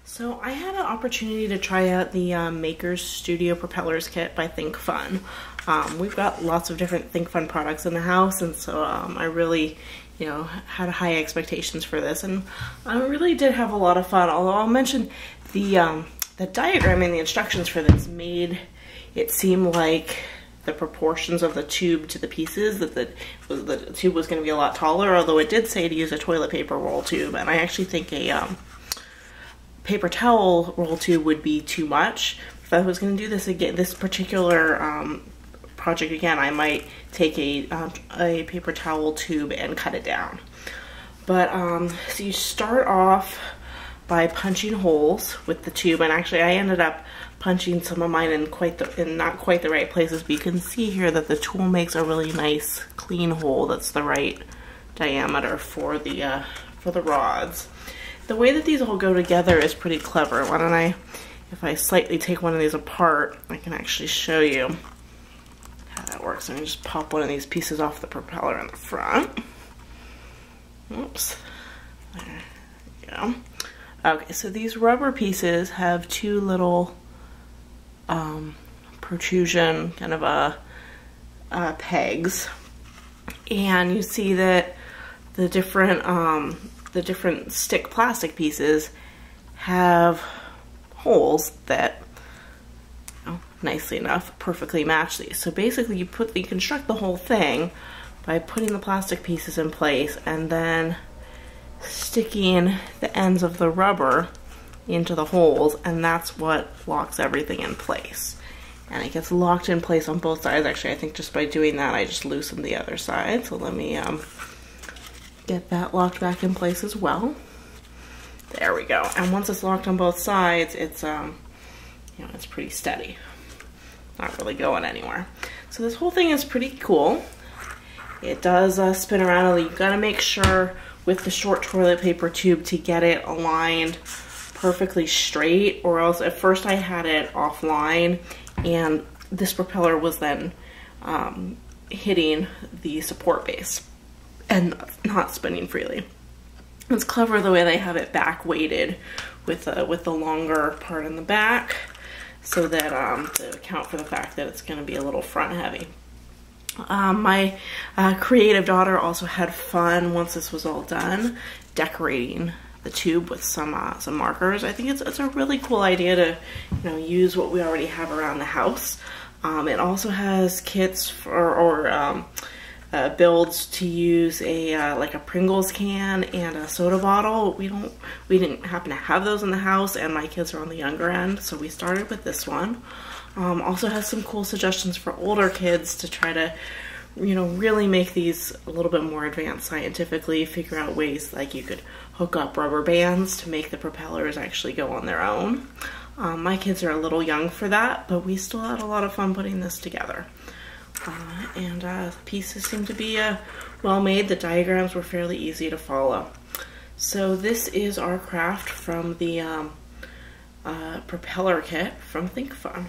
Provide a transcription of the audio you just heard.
So I had an opportunity to try out the Maker's Studio Propellers kit by ThinkFun. We've got lots of different ThinkFun products in the house, and so I really, had high expectations for this, and I really did have a lot of fun. Although I'll mention the diagram and the instructions for this made it seem like the proportions of the tube to the pieces, that the tube was going to be a lot taller, although it did say to use a toilet paper roll tube, and I actually think a paper towel roll tube would be too much. If I was going to do this again, this particular project again, I might take a paper towel tube and cut it down. But so you start off by punching holes with the tube, and actually I ended up punching some of mine in not quite the right places, but you can see here that the tool makes a really nice clean hole that's the right diameter for the rods. The way that these all go together is pretty clever. Why don't I, if I slightly take one of these apart, I can actually show you how that works. I'm going to just pop one of these pieces off the propeller in the front. Oops. There we go. Okay, so these rubber pieces have two little protrusion kind of pegs, and you see that the different stick plastic pieces have holes that, nicely enough, perfectly match these. So basically you construct the whole thing by putting the plastic pieces in place and then sticking the ends of the rubber into the holes, and that's what locks everything in place. And it gets locked in place on both sides. Actually, I think just by doing that I just loosened the other side. So let me get that locked back in place as well. There we go. And once it's locked on both sides, it's it's pretty steady. Not really going anywhere. So this whole thing is pretty cool. It does spin around. You've got to make sure with the short toilet paper tube to get it aligned perfectly straight, or else at first I had it offline and this propeller was then hitting the support base and not spinning freely. It's clever the way they have it back weighted with the longer part in the back, so that to account for the fact that it's going to be a little front heavy. My creative daughter also had fun once this was all done, decorating the tube with some markers. I think it's a really cool idea to use what we already have around the house. It also has kits for builds to use like a Pringles can and a soda bottle. We didn't happen to have those in the house, and my kids are on the younger end, so we started with this one. Also has some cool suggestions for older kids to try to really make these a little bit more advanced scientifically, figure out ways like you could hook up rubber bands to make the propellers actually go on their own. My kids are a little young for that, but we still had a lot of fun putting this together. The pieces seem to be well made. The diagrams were fairly easy to follow. So this is our craft from the propeller kit from ThinkFun.